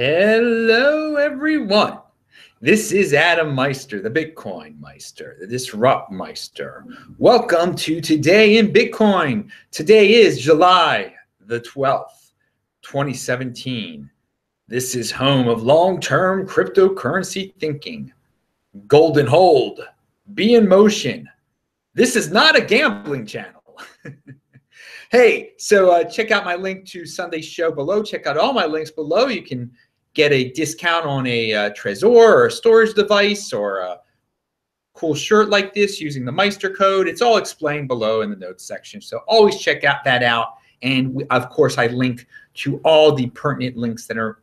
Hello, everyone. This is Adam Meister, the Bitcoin Meister, the Disrupt Meister. Welcome to Today in Bitcoin. Today is July the 12th, 2017. This is home of long-term cryptocurrency thinking. Golden hold, be in motion. This is not a gambling channel. Hey, so check out my link to Sunday's show below. Check out all my links below. You can get a discount on a Trezor or a storage device or a cool shirt like this using the Meister code. It's all explained below in the notes section. So always check that out. And of course, I link to all the pertinent links that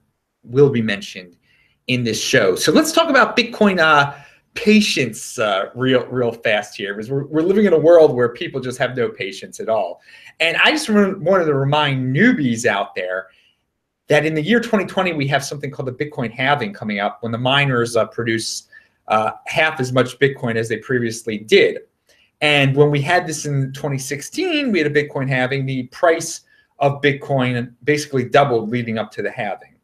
will be mentioned in this show. So let's talk about Bitcoin patience real fast here, because we're living in a world where people just have no patience at all. And I just wanted to remind newbies out there that in the year 2020, we have something called the Bitcoin halving coming up, when the miners produce half as much Bitcoin as they previously did. And when we had this in 2016, we had a Bitcoin halving. The price of Bitcoin basically doubled leading up to the halving.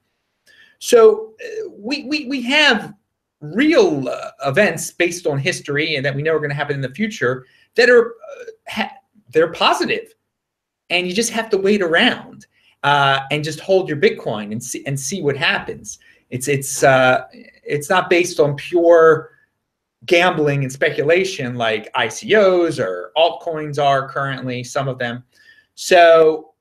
So we have real events based on history and that we know are going to happen in the future that are they're positive, and you just have to wait around and just hold your Bitcoin and see what happens. It's not based on pure gambling and speculation like ICOs or altcoins are currently, some of them. So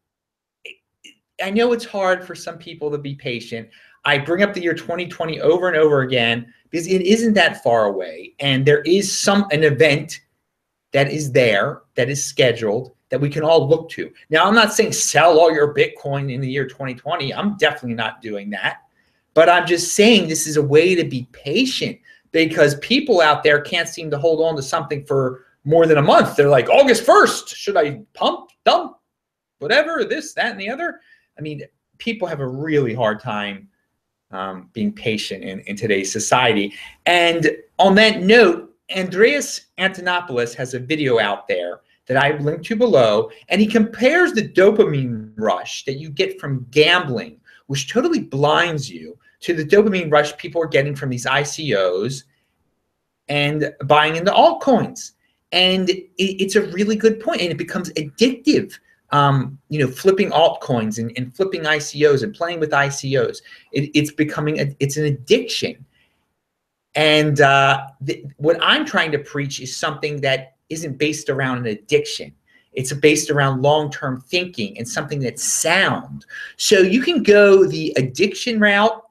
I know it's hard for some people to be patient. I bring up the year 2020 over and over again because it isn't that far away, and there is an event that is there, that is scheduled, that we can all look to. Now, I'm not saying sell all your Bitcoin in the year 2020. I'm definitely not doing that. But I'm just saying this is a way to be patient, because people out there can't seem to hold on to something for more than a month. They're like, August 1st, should I pump, dump, whatever, this, that, and the other? I mean, people have a really hard time being patient in today's society. And on that note, Andreas Antonopoulos has a video out there that I linked to below, and he compares the dopamine rush that you get from gambling, which totally blinds you, to the dopamine rush people are getting from these ICOs and buying into altcoins. And it's a really good point, and it becomes addictive. Flipping altcoins and flipping ICOs and playing with ICOs. It's an addiction. And what I'm trying to preach is something that isn't based around an addiction. It's based around long-term thinking and something that's sound. So you can go the addiction route.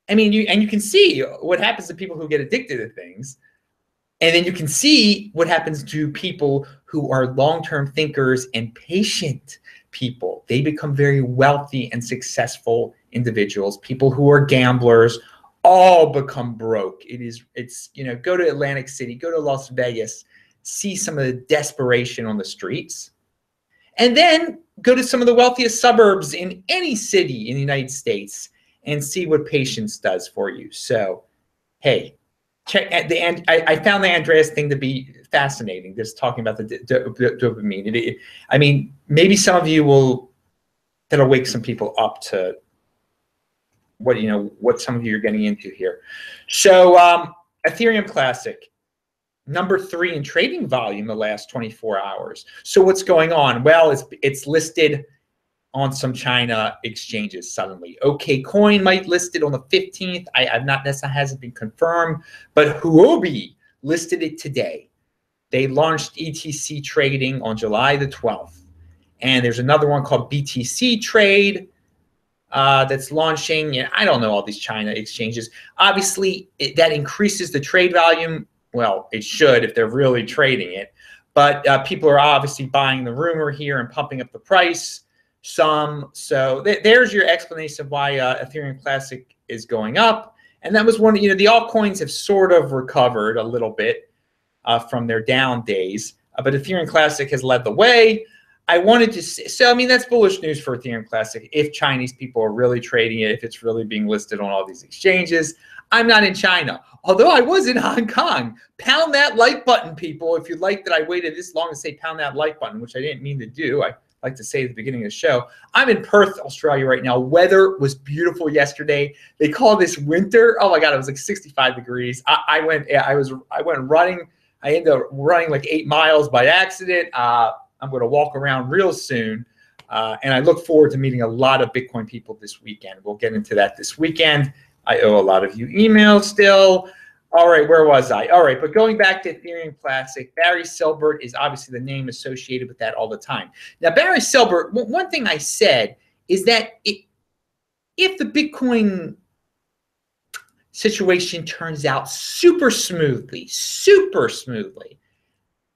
I mean, you can see what happens to people who get addicted to things. And then you can see what happens to people who are long-term thinkers and patient people. They become very wealthy and successful individuals. People who are gamblers all become broke. Go to Atlantic City, go to Las Vegas, see some of the desperation on the streets, and then go to some of the wealthiest suburbs in any city in the United States and see what patience does for you. So, hey, check at the end. I found the Andreas thing to be fascinating, just talking about the dopamine. I mean, maybe some of you that'll wake some people up to what some of you are getting into here. So Ethereum Classic, number 3 in trading volume the last 24 hours. So what's going on? Well, it's listed on some China exchanges suddenly. OKcoin might list it on the 15th. That hasn't been confirmed, but Huobi listed it today. They launched ETC trading on July the 12th. And there's another one called BTC Trade that's launching. And I don't know all these China exchanges. Obviously, that increases the trade volume. Well, it should if they're really trading it. But people are obviously buying the rumor here and pumping up the price. So there's your explanation of why Ethereum Classic is going up. And that was one, the altcoins have sort of recovered a little bit from their down days, but Ethereum Classic has led the way. I wanted to see, so I mean, that's bullish news for Ethereum Classic if Chinese people are really trading it, if it's really being listed on all these exchanges. I'm not in China, although I was in Hong Kong. Pound that like button, people. If you like that I waited this long to say pound that like button, which I didn't mean to do. I like to say at the beginning of the show. I'm in Perth, Australia right now. Weather was beautiful yesterday. They call this winter. Oh my God, it was like 65 degrees. I went running. I ended up running like 8 miles by accident. I'm going to walk around real soon. And I look forward to meeting a lot of Bitcoin people this weekend. We'll get into that this weekend. I owe a lot of you emails still. All right, where was I? All right, but going back to Ethereum Classic, Barry Silbert is obviously the name associated with that all the time. Now, Barry Silbert, one thing I said is that if the Bitcoin situation turns out super smoothly,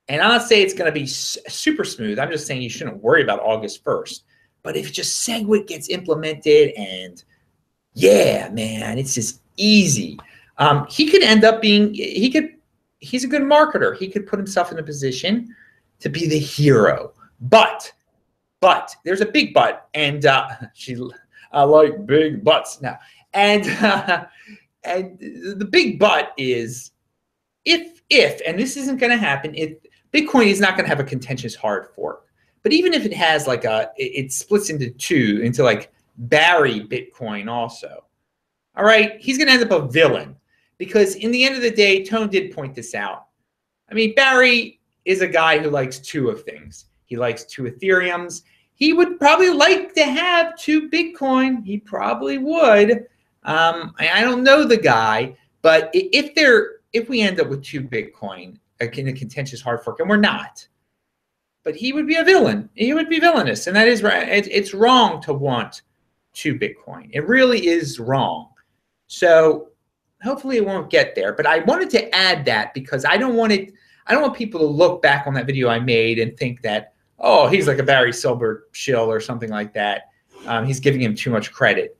and I'm not saying it's going to be super smooth. I'm just saying you shouldn't worry about August 1st. But if just Segwit gets implemented and, yeah, man, it's just easy. He could end up being, he's a good marketer. He could put himself in a position to be the hero. But there's a big but, and I like big butts now. And the big but is if, and this isn't going to happen, if Bitcoin is not going to have a contentious hard fork. But even if it has like it splits into two, into like Barry Bitcoin also. All right, he's going to end up a villain. Because in the end of the day, Tone did point this out. I mean, Barry is a guy who likes 2 of things. He likes 2 Ethereums. He would probably like to have 2 Bitcoin. He probably would. I don't know the guy, but if we end up with 2 Bitcoin in a contentious hard fork, and we're not, but he would be a villain. He would be villainous, and that is right. It's wrong to want 2 Bitcoin. It really is wrong. So hopefully it won't get there, but I wanted to add that because I don't want people to look back on that video I made and think that, oh, he's like a Barry Silbert shill or something like that. He's giving him too much credit.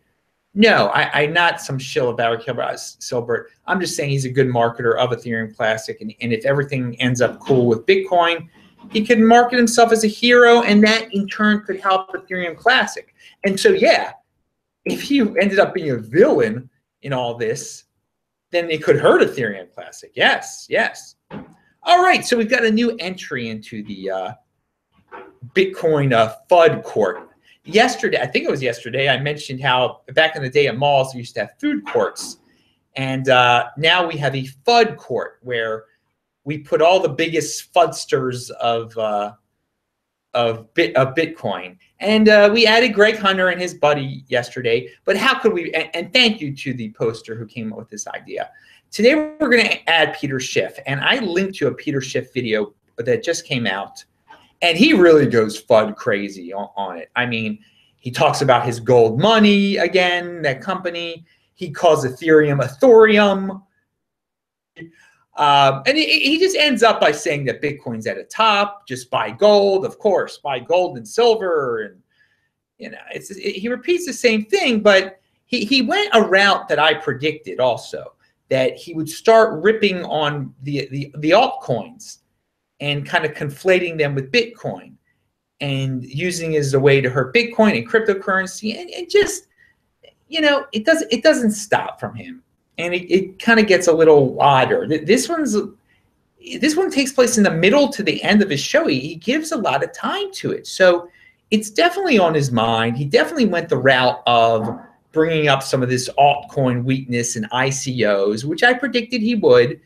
No, I'm not some shill of Barry Silbert. I'm just saying he's a good marketer of Ethereum Classic, and if everything ends up cool with Bitcoin, he could market himself as a hero, and that in turn could help Ethereum Classic. And so, yeah, if he ended up being a villain in all this, then it could hurt Ethereum Classic. Yes, yes. All right, so we've got a new entry into the Bitcoin FUD court. Yesterday, I think it was yesterday, I mentioned how back in the day at malls, we used to have food courts. And now we have a FUD court where we put all the biggest FUDsters of Bitcoin. And we added Greg Hunter and his buddy yesterday. But how could we, and thank you to the poster who came up with this idea. Today we're going to add Peter Schiff. And I linked to a Peter Schiff video that just came out. And he really goes FUD crazy on it. I mean, he talks about his gold money again, that company. He calls Ethereum Ethereum. And he just ends up by saying that Bitcoin's at a top, just buy gold, of course, buy gold and silver. And, you know, he repeats the same thing, but he went a route that I predicted also, that he would start ripping on the altcoins and kind of conflating them with Bitcoin and using it as a way to hurt Bitcoin and cryptocurrency. And just, you know, it doesn't stop from him. And it kind of gets a little odder. This one takes place in the middle to the end of his show. He gives a lot of time to it. So it's definitely on his mind. He definitely went the route of bringing up some of this altcoin weakness and ICOs, which I predicted he would.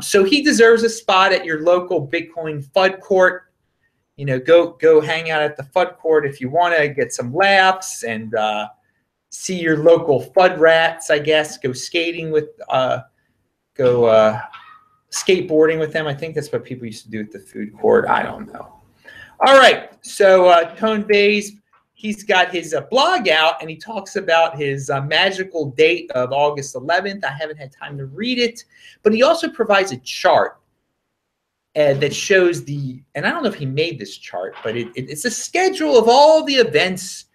So he deserves a spot at your local Bitcoin FUD court. You know, go hang out at the FUD court if you want to get some laughs and see your local FUD rats, I guess. Go skating with, skateboarding with them. I think that's what people used to do at the food court. I don't know. All right, so Tone Bays, he's got his blog out, and he talks about his magical date of August 11th. I haven't had time to read it, but he also provides a chart that shows and I don't know if he made this chart, but it's a schedule of all the events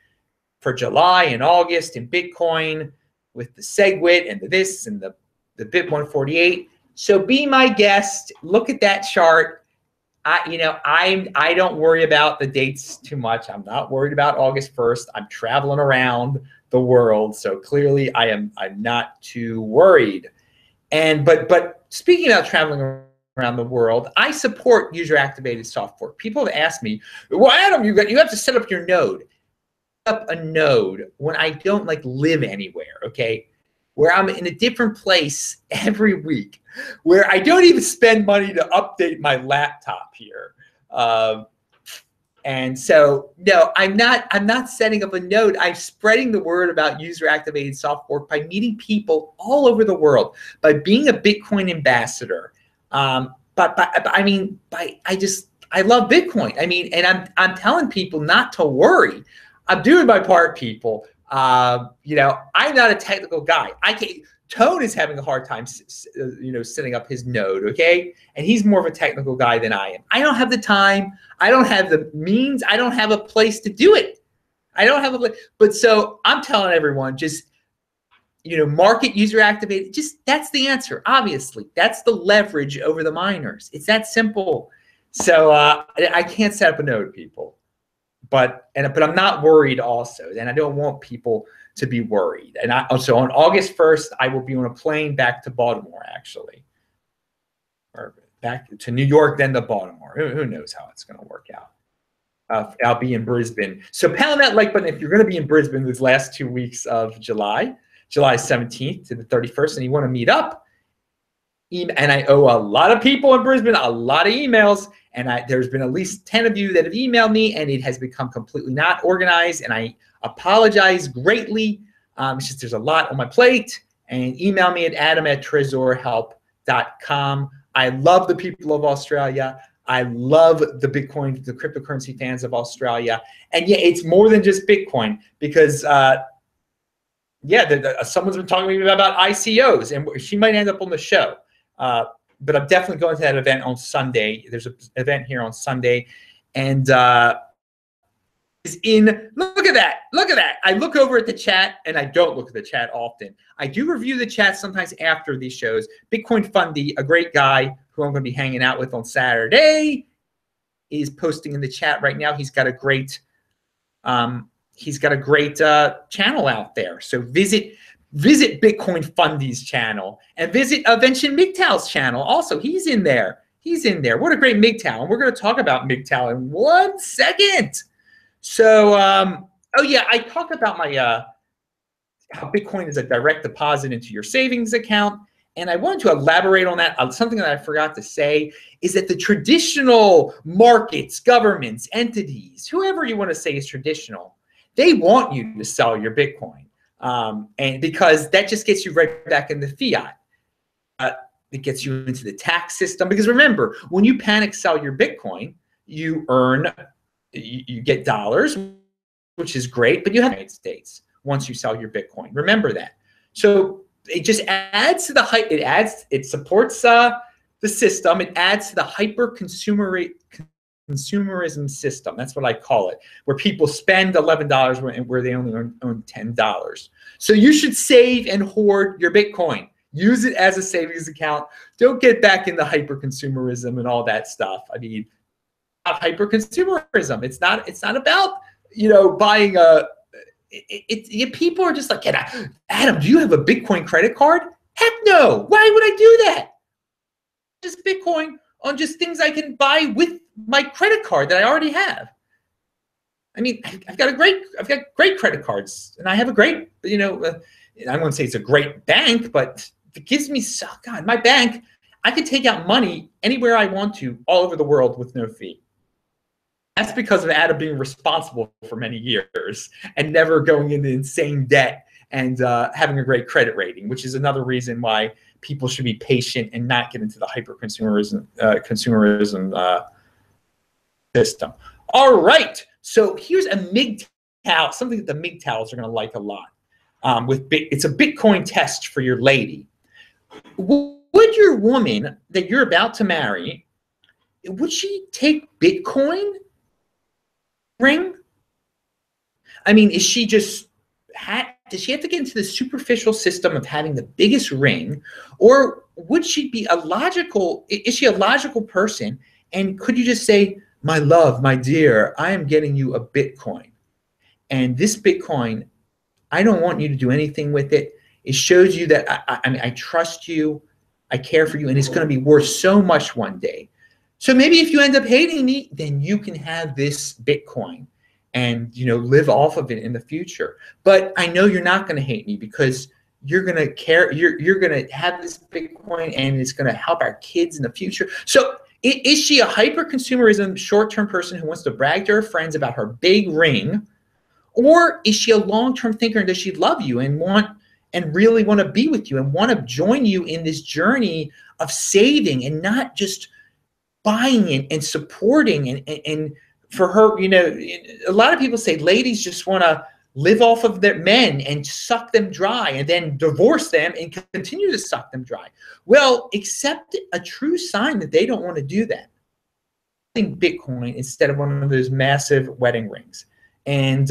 for July and August in Bitcoin with the Segwit and the this and the Bit 148. So be my guest. Look at that chart. I don't worry about the dates too much. I'm not worried about August 1st. I'm traveling around the world, so clearly I'm not too worried. But speaking about traveling around the world. I support user-activated soft fork. People have asked me, well, Adam, you have to set up your node. Up a node when I don't like live anywhere, okay? Where I'm in a different place every week, where I don't even spend money to update my laptop here. And so, no, I'm not setting up a node. I'm spreading the word about user-activated soft fork by meeting people all over the world, by being a Bitcoin ambassador. I love Bitcoin. I mean, and I'm telling people not to worry. I'm doing my part, people. You know, I'm not a technical guy. Tone is having a hard time, setting up his node, okay? And he's more of a technical guy than I am. I don't have the time. I don't have the means. I don't have a place to do it. I don't have a place. But so I'm telling everyone, just, market user activated. Just that's the answer. Obviously, that's the leverage over the miners. It's that simple. So I can't set up a node, people. But I'm not worried also, and I don't want people to be worried. And so on August 1st, I will be on a plane back to Baltimore, actually, or back to New York, then to Baltimore. Who knows how it's going to work out? I'll be in Brisbane. So pound that like button if you're going to be in Brisbane these last 2 weeks of July 17th to the 31st, and you want to meet up. And I owe a lot of people in Brisbane a lot of emails. And there's been at least 10 of you that have emailed me, and it has become completely not organized. And I apologize greatly. It's just there's a lot on my plate. And email me at adam@tresorhelp.com. I love the people of Australia. I love the Bitcoin, the cryptocurrency fans of Australia. And yeah, it's more than just Bitcoin because, someone's been talking to me about ICOs, and she might end up on the show. But I'm definitely going to that event on Sunday. There's an event here on Sunday, and look at that. I look over at the chat, and I don't look at the chat often. I do review the chat sometimes after these shows. Bitcoin FUD, a great guy who I'm going to be hanging out with on Saturday, is posting in the chat right now. He's got a great channel out there. So visit Bitcoin FUD's channel and visit Vention MGTOW's channel. Also, he's in there. What a great MGTOW. And we're going to talk about MGTOW in 1 second. So, I talk about my how Bitcoin is a direct deposit into your savings account. And I wanted to elaborate on that. Something that I forgot to say is that the traditional markets, governments, entities, whoever you want to say is traditional, they want you to sell your Bitcoin. And because that just gets you right back into fiat. It gets you into the tax system. Because remember, when you panic sell your Bitcoin, you get dollars, which is great, but you have the United States once you sell your Bitcoin. Remember that. So it just adds to the hype. It supports the system. It adds to the hyper consumerism system. That's what I call it, where people spend $11 where they only own $10. So you should save and hoard your Bitcoin. Use it as a savings account. Don't get back into hyper consumerism and all that stuff. I mean, hyper consumerism. It's not about buying a. People are just like, Adam, do you have a Bitcoin credit card? Heck no. Why would I do that? Just Bitcoin on just things I can buy with my credit card that I already have. I mean, I've got great credit cards, and I have a great, I won't say it's a great bank, but it gives me, my bank, I could take out money anywhere I want to all over the world with no fee. That's because of Adam being responsible for many years and never going into insane debt and having a great credit rating, which is another reason why people should be patient and not get into the hyper consumerism system. All right, so here's a MGTOW, something that the MGTOWs are going to like a lot. It's a Bitcoin test for your lady. Would your woman that you're about to marry, would she take Bitcoin ring? I mean, does she have to get into the superficial system of having the biggest ring, or would she be is she a logical person, and could you just say, my love, my dear, I am getting you a Bitcoin, and this Bitcoin, I don't want you to do anything with it. It shows you that I trust you. I care for you, and it's going to be worth so much one day. So maybe if you end up hating me, then you can have this Bitcoin and, you know, live off of it in the future. But I know you're not going to hate me because you're going to care. You're going to have this Bitcoin, and it's going to help our kids in the future. So is she a hyper-consumerism, short-term person who wants to brag to her friends about her big ring? Or is she a long-term thinker, and does she love you and really want to be with you and want to join you in this journey of saving and not just buying it and supporting? And for her, you know, a lot of people say ladies just want to live off of their men and suck them dry and then divorce them and continue to suck them dry. Well, accept a true sign that they don't want to do that. Bitcoin instead of one of those massive wedding rings. And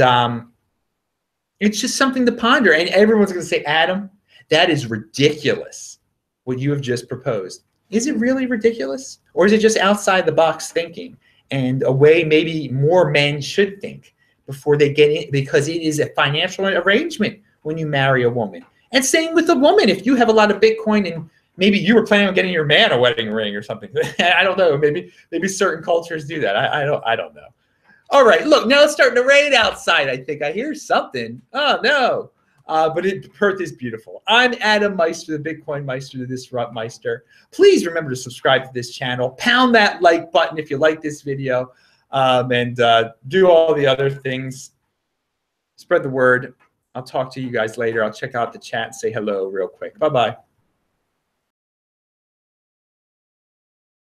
it's just something to ponder. And everyone's going to say, Adam, that is ridiculous, what you have just proposed. Is it really ridiculous? Or is it just outside the box thinking and a way maybe more men should think before they get in? Because it is a financial arrangement when you marry a woman. And same with a woman. If you have a lot of Bitcoin and maybe you were planning on getting your man a wedding ring or something. I don't know. Maybe certain cultures do that. I don't know. All right, look, now it's starting to rain outside. I think I hear something. Oh, no. But Perth is beautiful. I'm Adam Meister, the Bitcoin Meister, the Disrupt Meister. Please remember to subscribe to this channel. Pound that like button if you like this video. And do all the other things. Spread the word. I'll talk to you guys later. I'll check out the chat and say hello real quick. Bye-bye.